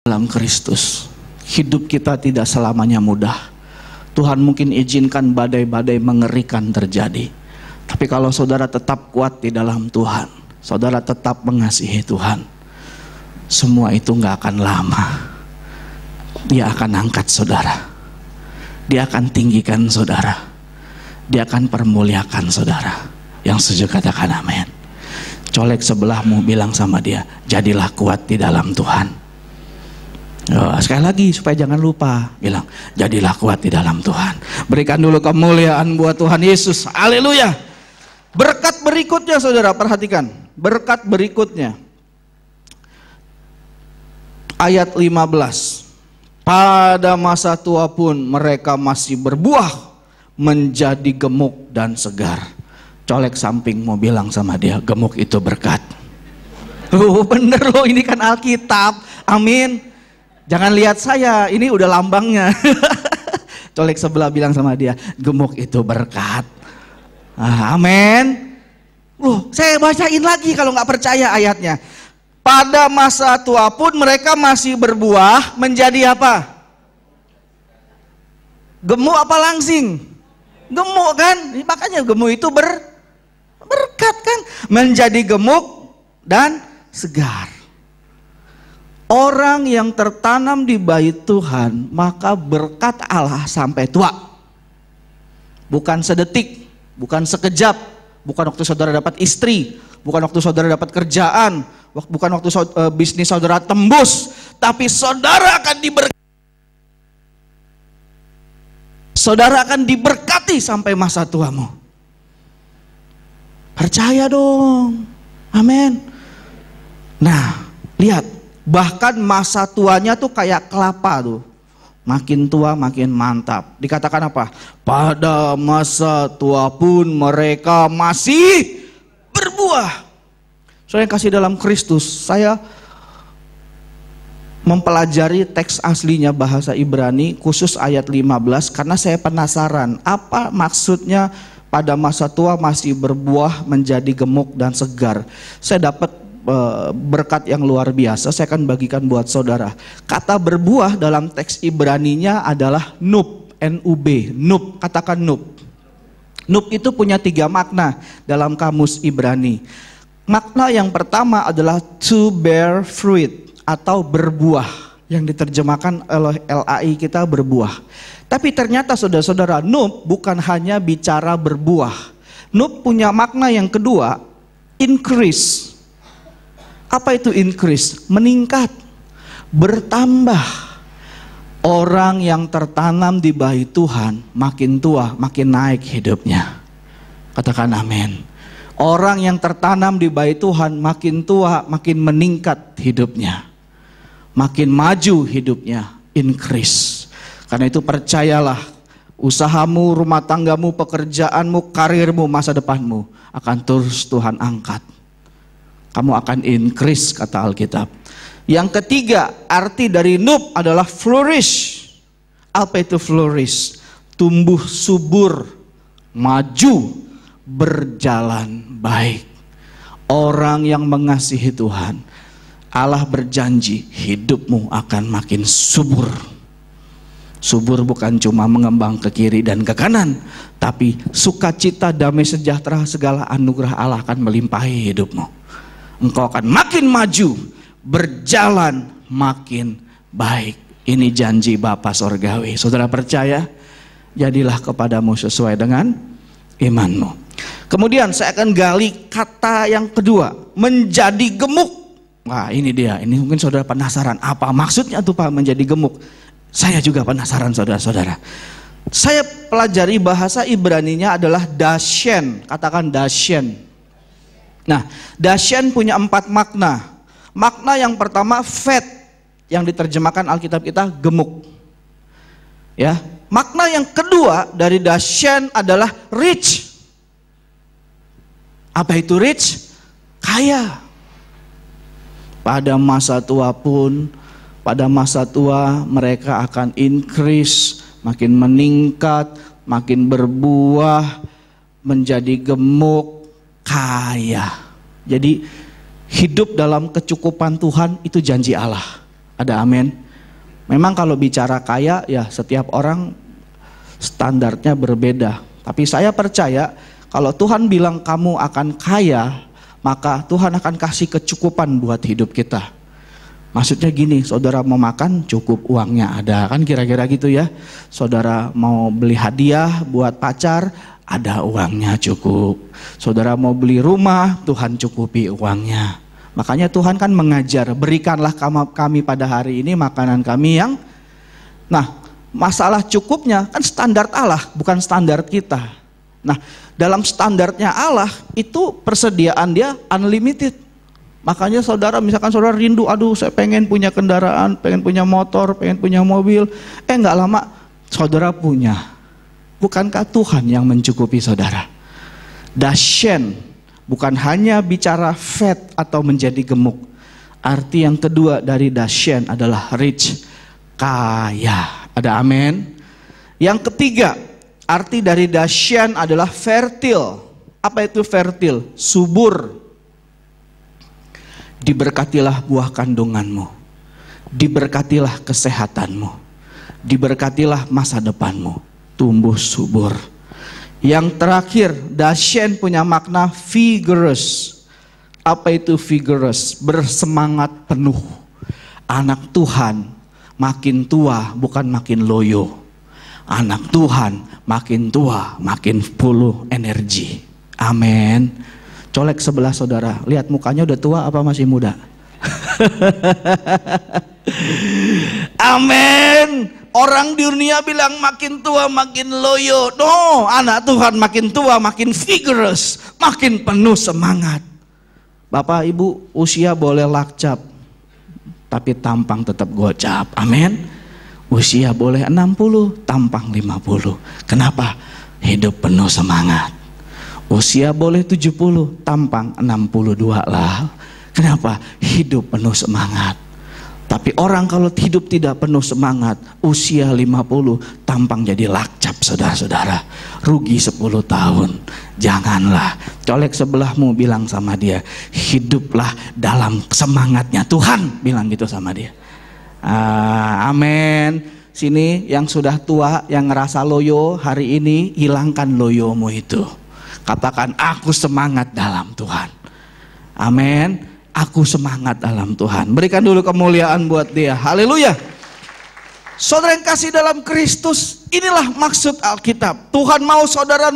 dalam Kristus, hidup kita tidak selamanya mudah. Tuhan mungkin izinkan badai-badai mengerikan terjadi. Tapi kalau saudara tetap kuat di dalam Tuhan, saudara tetap mengasihi Tuhan, semua itu gak akan lama. Dia akan angkat saudara, Dia akan tinggikan saudara, Dia akan permuliakan saudara. Yang setuju katakan amin. Colek sebelahmu, bilang sama dia, jadilah kuat di dalam Tuhan. Sekali lagi supaya jangan lupa, bilang, jadilah kuat di dalam Tuhan. Berikan dulu kemuliaan buat Tuhan Yesus. Haleluya. Berkat berikutnya saudara, perhatikan. Berkat berikutnya. Ayat 15. Pada masa tua pun mereka masih berbuah, menjadi gemuk dan segar. Colek sampingmu, bilang sama dia, gemuk itu berkat. Bener loh, ini kan Alkitab. Amin. Jangan lihat saya, ini udah lambangnya. Colek sebelah, bilang sama dia, gemuk itu berkat. Amin. Loh, saya bacain lagi kalau nggak percaya ayatnya. Pada masa tua pun mereka masih berbuah, menjadi apa? Gemuk apa langsing? Gemuk kan? Makanya gemuk itu berkat kan? Menjadi gemuk dan segar. Orang yang tertanam di bait Tuhan, maka berkat Allah sampai tua. Bukan sedetik, bukan sekejap, bukan waktu saudara dapat istri, bukan waktu saudara dapat kerjaan, bukan waktu bisnis saudara tembus, tapi saudara akan diberkati sampai masa tuamu. Percaya dong. Amin. Nah, lihat, bahkan masa tuanya tuh kayak kelapa tuh. Makin tua makin mantap. Dikatakan apa? Pada masa tua pun mereka masih berbuah. Saya kasih dalam Kristus, saya mempelajari teks aslinya bahasa Ibrani khusus ayat 15 karena saya penasaran apa maksudnya pada masa tua masih berbuah, menjadi gemuk dan segar. Saya dapat berkat yang luar biasa, saya akan bagikan buat saudara. Kata berbuah dalam teks Ibraninya adalah nub, N-U-B, nub, katakan nub. Nub itu punya 3 makna dalam kamus Ibrani. Makna yang pertama adalah to bear fruit atau berbuah, yang diterjemahkan oleh LAI kita berbuah. Tapi ternyata saudara-saudara, nub bukan hanya bicara berbuah. Nub punya makna yang kedua, increase. Apa itu increase? Meningkat, bertambah. Orang yang tertanam di bait Tuhan makin tua makin naik hidupnya. Katakan amin. Orang yang tertanam di bait Tuhan makin tua makin meningkat hidupnya. Makin maju hidupnya, increase. Karena itu percayalah, usahamu, rumah tanggamu, pekerjaanmu, karirmu, masa depanmu akan terus Tuhan angkat. Kamu akan increase, kata Alkitab. Yang ketiga, arti dari nub adalah flourish. Apa itu flourish? Tumbuh subur, maju, berjalan baik. Orang yang mengasihi Tuhan, Allah berjanji hidupmu akan makin subur. Subur bukan cuma mengembang ke kiri dan ke kanan, tapi sukacita, damai sejahtera, segala anugerah Allah akan melimpahi hidupmu. Engkau akan makin maju, berjalan makin baik. Ini janji Bapa Sorgawi. Saudara percaya? Jadilah kepadamu sesuai dengan imanmu. Kemudian saya akan gali kata yang kedua, menjadi gemuk. Wah, ini dia. Ini mungkin saudara penasaran, apa maksudnya tuh Pak menjadi gemuk? Saya juga penasaran saudara-saudara. Saya pelajari bahasa Ibraninya adalah dashen. Katakan dashen. Nah, dashen punya 4 makna. Makna yang pertama fat, yang diterjemahkan Alkitab kita gemuk. Ya. Makna yang kedua dari dashen adalah rich. Apa itu rich? Kaya. Pada masa tua pun, pada masa tua mereka akan increase, makin meningkat, makin berbuah, menjadi gemuk, kaya. Jadi hidup dalam kecukupan Tuhan itu janji Allah. Ada amin. Memang kalau bicara kaya ya setiap orang standarnya berbeda. Tapi saya percaya kalau Tuhan bilang kamu akan kaya, maka Tuhan akan kasih kecukupan buat hidup kita. Maksudnya gini, saudara mau makan cukup uangnya ada, kan kira-kira gitu ya. Saudara mau beli hadiah buat pacar, ada uangnya cukup. Saudara mau beli rumah, Tuhan cukupi uangnya. Makanya Tuhan kan mengajar, berikanlah kami pada hari ini makanan kami yang... Nah, masalah cukupnya kan standar Allah, bukan standar kita. Nah, dalam standarnya Allah itu persediaan dia unlimited. Makanya saudara, misalkan saudara rindu, aduh saya pengen punya kendaraan, pengen punya motor, pengen punya mobil. Nggak lama saudara punya. Bukankah Tuhan yang mencukupi saudara? Dashen bukan hanya bicara fat atau menjadi gemuk. Arti yang kedua dari dashen adalah rich, kaya. Ada amin. Yang ketiga, arti dari dashen adalah fertile. Apa itu fertile? Subur. Diberkatilah buah kandunganmu, diberkatilah kesehatanmu, diberkatilah masa depanmu, tumbuh subur. Yang terakhir, dashen punya makna vigorous. Apa itu vigorous? Bersemangat penuh. Anak Tuhan makin tua bukan makin loyo. Anak Tuhan makin tua makin full energi. Amin. Colek sebelah saudara, lihat mukanya udah tua apa masih muda? Amin. Orang di dunia bilang makin tua makin loyo. No, anak Tuhan makin tua makin vigorous, makin penuh semangat. Bapak ibu usia boleh lakcap, tapi tampang tetap gocap. Amin. Usia boleh 60, tampang 50. Kenapa? Hidup penuh semangat. Usia boleh 70, tampang 62 lah. Kenapa? Hidup penuh semangat. Tapi orang kalau hidup tidak penuh semangat, usia 50, tampang jadi lakcap saudara-saudara. Rugi 10 tahun. Janganlah. Colek sebelahmu, bilang sama dia, hiduplah dalam semangatnya Tuhan. Bilang gitu sama dia. Amin. Sini yang sudah tua, yang ngerasa loyo, hari ini hilangkan loyomu itu. Katakan, aku semangat dalam Tuhan. Amin. Aku semangat dalam Tuhan. Berikan dulu kemuliaan buat dia. Haleluya. Saudara yang kasih dalam Kristus, inilah maksud Alkitab. Tuhan mau saudara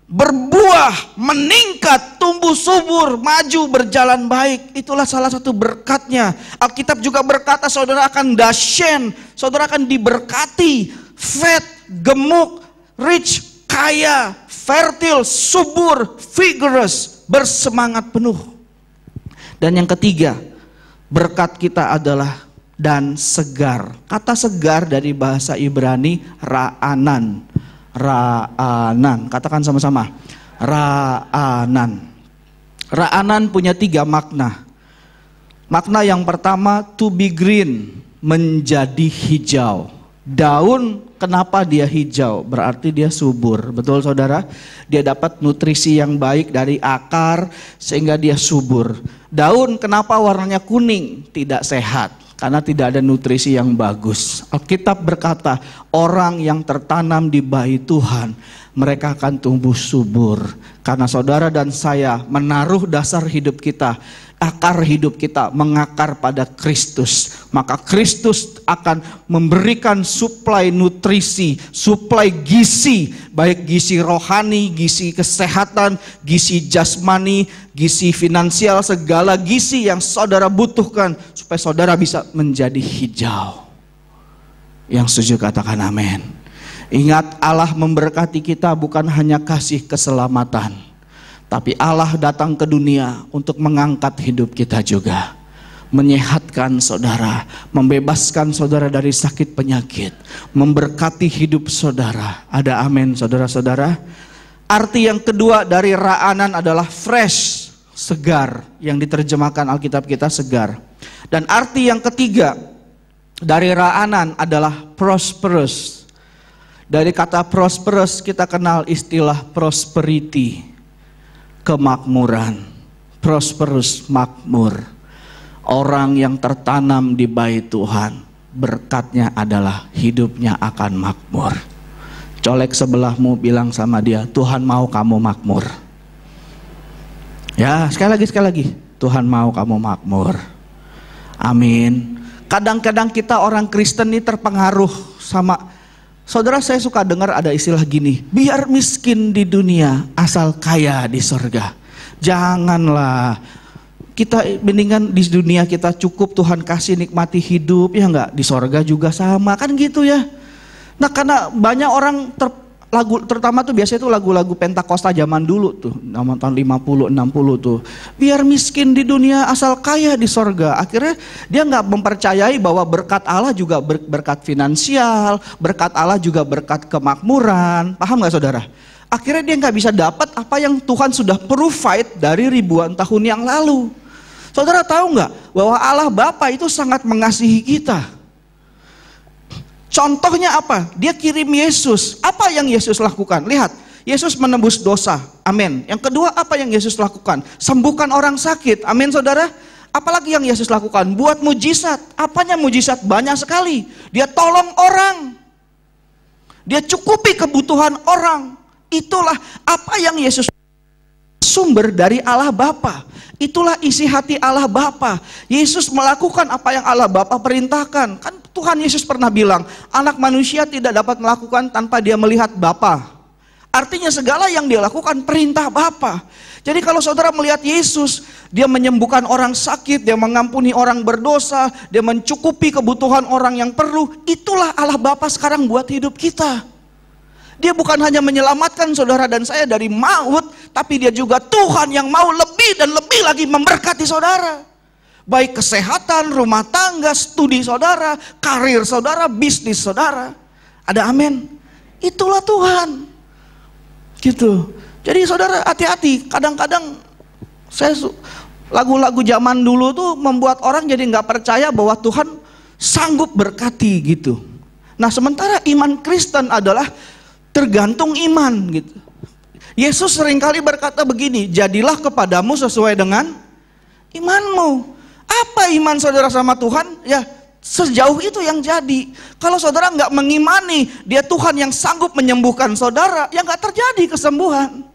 berbuah, meningkat, tumbuh subur, maju, berjalan baik. Itulah salah satu berkatnya. Alkitab juga berkata saudara akan dashen, saudara akan diberkati, fat, gemuk, rich, kaya, fertile, subur, vigorous, bersemangat penuh. Dan yang ketiga, berkat kita adalah dan segar. Kata segar dari bahasa Ibrani ra'anan. Ra'anan, katakan sama-sama. Ra'anan. Ra'anan punya 3 makna. Makna yang pertama, to be green, menjadi hijau. Daun, kenapa dia hijau? Berarti dia subur. Betul saudara? Dia dapat nutrisi yang baik dari akar sehingga dia subur. Daun, kenapa warnanya kuning? Tidak sehat, karena tidak ada nutrisi yang bagus. Alkitab berkata, orang yang tertanam di bahi Tuhan, mereka akan tumbuh subur. Karena saudara dan saya menaruh dasar hidup kita, akar hidup kita mengakar pada Kristus. Maka Kristus akan memberikan suplai nutrisi, suplai gizi, baik gizi rohani, gizi kesehatan, gizi jasmani, gizi finansial, segala gizi yang saudara butuhkan supaya saudara bisa menjadi hijau. Yang setuju katakan amin. Ingat, Allah memberkati kita bukan hanya kasih keselamatan, tapi Allah datang ke dunia untuk mengangkat hidup kita juga. Menyehatkan saudara, membebaskan saudara dari sakit penyakit, memberkati hidup saudara. Ada amin saudara-saudara. Arti yang kedua dari ra'anan adalah fresh, segar, yang diterjemahkan Alkitab kita segar. Dan arti yang ketiga dari ra'anan adalah prosperous. Dari kata prosperous kita kenal istilah prosperity, kemakmuran. Prosperous, makmur. Orang yang tertanam di bait Tuhan, berkatnya adalah hidupnya akan makmur. Colek sebelahmu, bilang sama dia, Tuhan mau kamu makmur. Ya, sekali lagi, Tuhan mau kamu makmur. Amin. Kadang-kadang kita orang Kristen ini terpengaruh sama, saudara, saya suka dengar ada istilah gini, biar miskin di dunia asal kaya di sorga. Janganlah, kita mendingan di dunia kita cukup, Tuhan kasih nikmati hidup, ya enggak, di sorga juga sama, kan gitu ya. Nah, karena banyak orang lagu, terutama tuh biasanya tuh lagu-lagu Pentakosta zaman dulu tuh, tahun 50, 60 tuh. Biar miskin di dunia asal kaya di sorga. Akhirnya dia nggak mempercayai bahwa berkat Allah juga berkat finansial, berkat Allah juga berkat kemakmuran. Paham nggak saudara? Akhirnya dia nggak bisa dapat apa yang Tuhan sudah provide dari ribuan tahun yang lalu. Saudara tahu nggak bahwa Allah Bapa itu sangat mengasihi kita? Contohnya apa? Dia kirim Yesus. Apa yang Yesus lakukan? Lihat, Yesus menebus dosa. Amin. Yang kedua, apa yang Yesus lakukan? Sembuhkan orang sakit. Amin, saudara. Apalagi yang Yesus lakukan? Buat mujizat. Apanya mujizat? Banyak sekali. Dia tolong orang. Dia cukupi kebutuhan orang. Itulah apa yang Yesus, sumber dari Allah Bapa. Itulah isi hati Allah Bapa. Yesus melakukan apa yang Allah Bapa perintahkan. Kan Tuhan Yesus pernah bilang, anak manusia tidak dapat melakukan tanpa dia melihat Bapa. Artinya segala yang dia lakukan perintah Bapa. Jadi kalau saudara melihat Yesus, dia menyembuhkan orang sakit, dia mengampuni orang berdosa, dia mencukupi kebutuhan orang yang perlu. Itulah Allah Bapa sekarang buat hidup kita. Dia bukan hanya menyelamatkan saudara dan saya dari maut, tapi dia juga Tuhan yang mau lebih dan lebih lagi memberkati saudara. Baik kesehatan, rumah tangga, studi saudara, karir saudara, bisnis saudara. Ada amin? Itulah Tuhan. Gitu. Jadi saudara hati-hati, kadang-kadang lagu-lagu zaman dulu tuh membuat orang jadi nggak percaya bahwa Tuhan sanggup berkati gitu. Nah, sementara iman Kristen adalah tergantung iman gitu. Yesus seringkali berkata begini, jadilah kepadamu sesuai dengan imanmu. Apa iman saudara sama Tuhan? Ya sejauh itu yang jadi. Kalau saudara nggak mengimani dia Tuhan yang sanggup menyembuhkan saudara, ya nggak terjadi kesembuhan.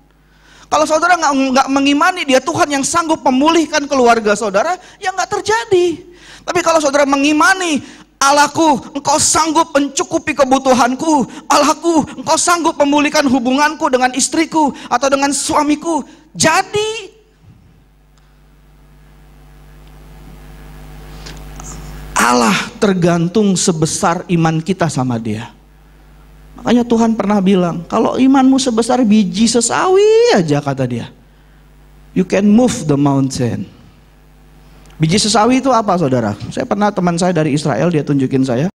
Kalau saudara nggak mengimani dia Tuhan yang sanggup memulihkan keluarga saudara, ya nggak terjadi. Tapi kalau saudara mengimani Allahku, engkau sanggup mencukupi kebutuhanku. Allahku, engkau sanggup memulihkan hubunganku dengan istriku atau dengan suamiku. Jadi Allah tergantung sebesar iman kita sama dia. Makanya Tuhan pernah bilang, kalau imanmu sebesar biji sesawi aja, kata dia, you can move the mountain. Biji sesawi itu apa saudara? Saya pernah, teman saya dari Israel, dia tunjukin saya.